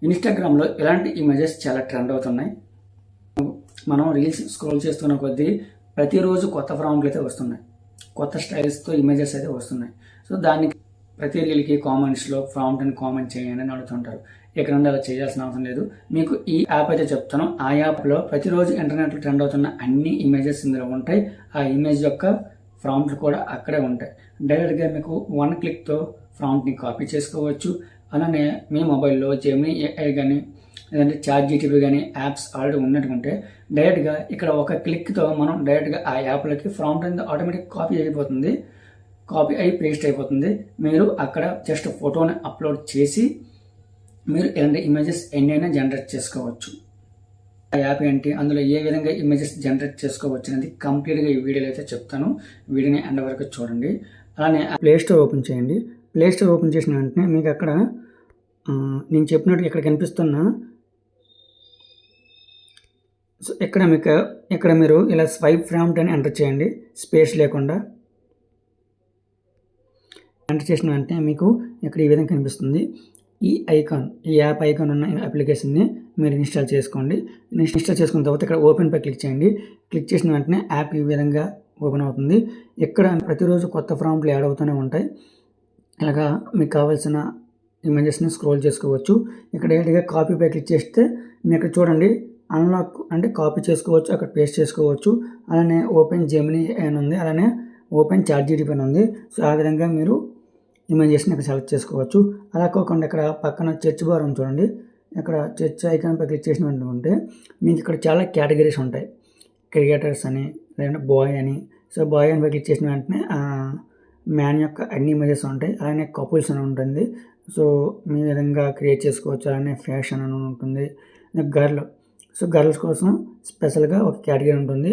ఇన్‌స్టాగ్రామ్‌లో ఇలాంటి ఇమేజెస్ చాలా ట్రెండ్ అవుతున్నాయి. మనం రీల్స్ స్క్రోల్ చేస్తున్న కొద్దీ ప్రతిరోజు కొత్త ప్రాంప్ట్లు అయితే వస్తున్నాయి. కొత్త స్టైల్స్‌తో ఇమేజెస్ అయితే వస్తున్నాయి. సో దానికి ప్రతి రీల్‌కి కామెంట్స్‌లో ప్రాంప్ట్‌ని కామెంట్ చేయండి అని అడుగుతుంటారు. ఇక్కడ నుండి అలా చేయాల్సిన అవసరం లేదు. మీకు ఈ యాప్ అయితే చెప్తాను. ఆ యాప్‌లో ప్రతిరోజు ఇంటర్నెట్లో ట్రెండ్ అవుతున్న అన్ని ఇమేజెస్ ఇందులో ఉంటాయి. ఆ ఇమేజ్ యొక్క ప్రాంప్ట్లు కూడా అక్కడే ఉంటాయి. డైరెక్ట్‌గా మీకు వన్ క్లిక్‌తో ప్రాంప్ట్‌ని కాపీ చేసుకోవచ్చు. అలానే మీ మొబైల్లో జెమినీ ఏఐ కానీ లేదంటే చాట్‌జీపీటీ కానీ యాప్స్ ఆల్రెడీ ఉన్నట్టుకుంటే డైరెక్ట్గా ఇక్కడ ఒక క్లిక్తో మనం డైరెక్ట్గా ఆ యాప్లకి ప్రాంప్ట్ అనేది ఆటోమేటిక్ కాపీ అయిపోతుంది. కాపీ అయి పేస్ట్ అయిపోతుంది. మీరు అక్కడ జస్ట్ ఫోటోని అప్లోడ్ చేసి మీరు ఇలాంటి ఇమేజెస్ ఎన్నైనా జనరేట్ చేసుకోవచ్చు. ఆ యాప్ ఏంటి, అందులో ఏ విధంగా ఇమేజెస్ జనరేట్ చేసుకోవచ్చు అనేది కంప్లీట్గా ఈ వీడియోలో అయితే చెప్తాను. వీడియోని ఎండ్ వరకు చూడండి. అలానే ప్లే స్టోర్ ఓపెన్ చేయండి. ప్లే స్టోర్ ఓపెన్ చేసిన వెంటనే మీకు అక్కడ నేను చెప్పినట్టు ఇక్కడ కనిపిస్తున్న సో ఇక్కడ మీరు ఇలా స్వైప్ ప్రాంప్ట్ అని ఎంటర్ చేయండి, స్పేస్ లేకుండా. ఎంటర్ చేసిన వెంటనే మీకు ఇక్కడ ఈ విధంగా కనిపిస్తుంది. ఈ యాప్ ఐకాన్ ఉన్న అప్లికేషన్ని మీరు ఇన్స్టాల్ చేసుకోండి. ఇన్స్టాల్ చేసుకున్న తర్వాత ఇక్కడ ఓపెన్పై క్లిక్ చేయండి. క్లిక్ చేసిన వెంటనే యాప్ ఈ విధంగా ఓపెన్ అవుతుంది. ఇక్కడ ప్రతిరోజు కొత్త ప్రాంప్ట్లు యాడ్ అవుతూనే ఉంటాయి. ఇలాగా మీకు కావాల్సిన ఇమేజెస్ని స్క్రోల్ చేసుకోవచ్చు. ఇక్కడ డైరెక్ట్గా కాపీపై క్లిక్ చేస్తే మీరు ఇక్కడ చూడండి, అన్లాక్ అంటే కాపీ చేసుకోవచ్చు, అక్కడ పేస్ట్ చేసుకోవచ్చు. అలానే ఓపెన్ జెమినీ అని ఉంది, అలానే ఓపెన్ చాట్‌జీపీటీ అని ఉంది. సో ఆ విధంగా మీరు ఇమేజెస్ని ఇక్కడ సెలెక్ట్ చేసుకోవచ్చు. అలా కాకుండా ఇక్కడ పక్కన సెర్చ్ బార్ ఉంది చూడండి, ఇక్కడ సెర్చ్ ఐకాన్పై క్లిక్ చేసినట్టు మీకు ఇక్కడ చాలా కేటగిరీస్ ఉంటాయి. క్రియేటర్స్ అని, లేదంటే బాయ్ అని. సో బాయ్ అని క్లిక్ చేసిన వెంటనే మ్యాన్ యొక్క అన్ని ఇమేజెస్ ఉంటాయి. అలానే కపుల్స్ అని ఉంటుంది. సో మీ విధంగా క్రియేట్ చేసుకోవచ్చు. అలానే ఫ్యాషన్ అని ఉంటుంది. గర్ల్స్ కోసం స్పెషల్గా ఒక కేటగిరీ ఉంటుంది.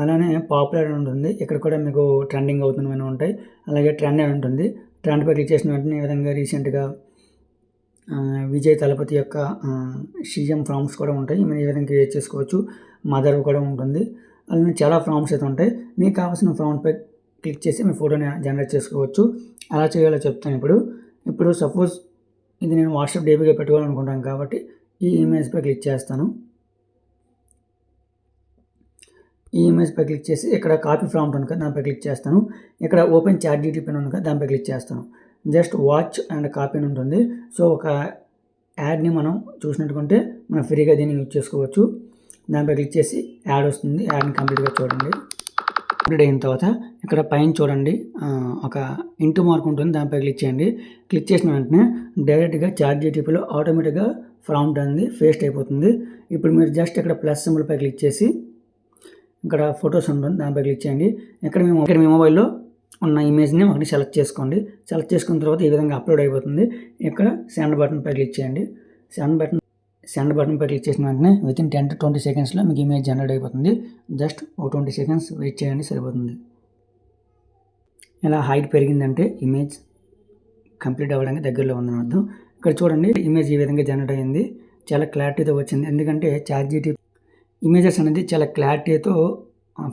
అలానే పాపులర్ అని ఉంటుంది. ఇక్కడ కూడా మీకు ట్రెండింగ్ అవుతున్నవన్నీ ఉంటాయి. అలాగే ట్రెండ్ అని ఉంటుంది. ట్రెండ్పై క్లిక్ చేసిన వెంటనే ఈ విధంగా రీసెంట్గా విజయ్ తలపతి యొక్క సీఎం ప్రాంప్ట్స్ కూడా ఉంటాయి. మీరు ఈ విధంగా క్రియేట్ చేసుకోవచ్చు. మదర్ కూడా ఉంటుంది. అలానే చాలా ప్రాంప్ట్స్ అయితే ఉంటాయి. మీకు కావాల్సిన ప్రాంప్ట్పై క్లిక్ చేసి మీ ఫోటోని జనరేట్ చేసుకోవచ్చు. అలా చేయాలో చెప్తాను. ఇప్పుడు సపోజ్ ఇది నేను వాట్సాప్ డీపీగా పెట్టుకోవాలనుకుంటాను కాబట్టి ఈ ఇమేజ్పై క్లిక్ చేస్తాను. ఈ ఇమేజ్పై క్లిక్ చేసి ఇక్కడ కాపీ ప్రాంప్ట్ ఉంది కదా, దానిపై క్లిక్ చేస్తాను. ఇక్కడ ఓపెన్ చాట్‌జీపీటీ ఉంది కదా, దానిపై క్లిక్ చేస్తాను. జస్ట్ వాచ్ అండ్ కాపీ అని ఉంటుంది. సో ఒక యాడ్ని మనం చూసినట్టుకుంటే మనం ఫ్రీగా దీన్ని యూజ్ చేసుకోవచ్చు. దానిపై క్లిక్ చేసి యాడ్ వస్తుంది. యాడ్ని కంప్లీట్గా చూడండి. కంప్లీట్ అయిన తర్వాత ఇక్కడ పైన చూడండి ఒక ఇంటూ మార్క్ ఉంటుంది, దానిపై క్లిక్ చేయండి. క్లిక్ చేసిన వెంటనే డైరెక్ట్గా చాట్‌జీపీటీలో ఆటోమేటిక్గా ప్రాంప్ట్ అనేది పేస్ట్ అయిపోతుంది. ఇప్పుడు మీరు జస్ట్ ఇక్కడ ప్లస్ సింబల్పై క్లిక్ చేసి ఇక్కడ ఫొటోస్ ఉంటుంది, దానిపై క్లిక్ చేయండి. ఇక్కడ మీ మొబైల్లో ఉన్న ఇమేజ్ని ఒకటి సెలెక్ట్ చేసుకోండి. సెలెక్ట్ చేసుకున్న తర్వాత ఈ విధంగా అప్లోడ్ అయిపోతుంది. ఇక్కడ సెండ్ బటన్పై క్లిక్ చేయండి. సెండ్ బటన్పై క్లిక్ చేసిన వెంటనే వితిన్ 10 to 20 సెకండ్స్లో మీకు ఇమేజ్ జనరేట్ అయిపోతుంది. జస్ట్ ఒక 20 సెకండ్స్ వెయిట్ చేయండి, సరిపోతుంది. ఇలా హైట్ పెరిగిందంటే ఇమేజ్ కంప్లీట్ అవ్వడానికి దగ్గరలో ఉందని అర్థం. ఇక్కడ చూడండి, ఇమేజ్ ఈ విధంగా జనరేట్ అయ్యింది. చాలా క్లారిటీతో వచ్చింది. ఎందుకంటే చాట్‌జీపీటీ ఇమేజెస్ అనేది చాలా క్లారిటీతో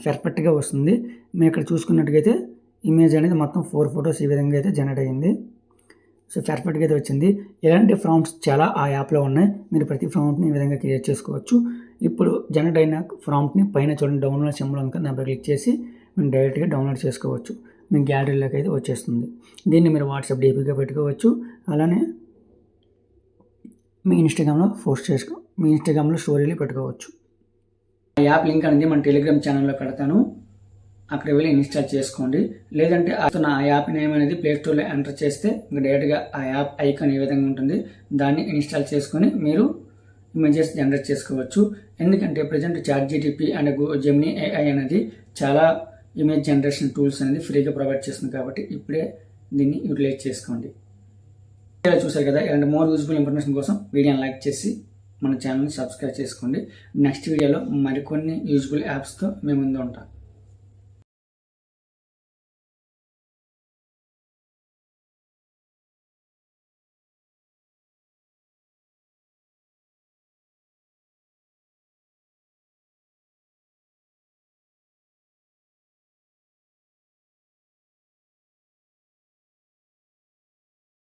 పర్ఫెక్ట్గా వస్తుంది. మేము ఇక్కడ చూసుకున్నట్టుగైతే ఇమేజ్ అనేది మొత్తం 4 ఫొటోస్ ఈ విధంగా అయితే జనరేట్ అయ్యింది. సో పర్ఫెక్ట్గా అయితే వచ్చింది. ఇలాంటి ప్రాంప్ట్స్ చాలా ఆ యాప్లో ఉన్నాయి. మీరు ప్రతి ప్రాంప్ట్ని ఈ విధంగా క్రియేట్ చేసుకోవచ్చు. ఇప్పుడు జనరేట్ అయిన ప్రాంప్ట్ని పైన చూడండి డౌన్లోడ్ సింబల్ ఉంది, దానిపై క్లిక్ చేసి మేము డైరెక్ట్గా డౌన్లోడ్ చేసుకోవచ్చు. మీ గ్యాలరీలోకి అయితే వచ్చేస్తుంది. దీన్ని మీరు వాట్సాప్ డీపీగా పెట్టుకోవచ్చు. అలానే మీ ఇన్స్టాగ్రామ్లో స్టోరీలు పెట్టుకోవచ్చు. ఆ యాప్ లింక్ అనేది మన టెలిగ్రామ్ ఛానల్లో పెడతాను, అక్కడ వెళ్ళి ఇన్స్టాల్ చేసుకోండి. లేదంటే ఆ యాప్ నేమ్ అనేది ప్లే స్టోర్లో ఎంటర్ చేస్తే డైరెక్ట్గా ఆ యాప్ ఐకాన్ ఏ విధంగా ఉంటుంది, దాన్ని ఇన్స్టాల్ చేసుకొని మీరు ఇమేజెస్ జనరేట్ చేసుకోవచ్చు. ఎందుకంటే present ChatGPT and Gemini AI అనేది చాలా ఇమేజ్ జనరేషన్ టూల్స్ అనేది ఫ్రీగా ప్రొవైడ్ చేస్తుంది. కాబట్టి ఇప్పుడే దీన్ని యూటిలైజ్ చేసుకోండి. చూసారు కదా, ఇలాంటి మోర్ యూజ్ఫుల్ ఇన్ఫర్మేషన్ కోసం వీడియోని లైక్ చేసి మన ఛానల్ని సబ్స్క్రైబ్ చేసుకోండి. నెక్స్ట్ వీడియోలో మరికొన్ని యూజ్ఫుల్ యాప్స్తో మేము ముందు ఉంటాం.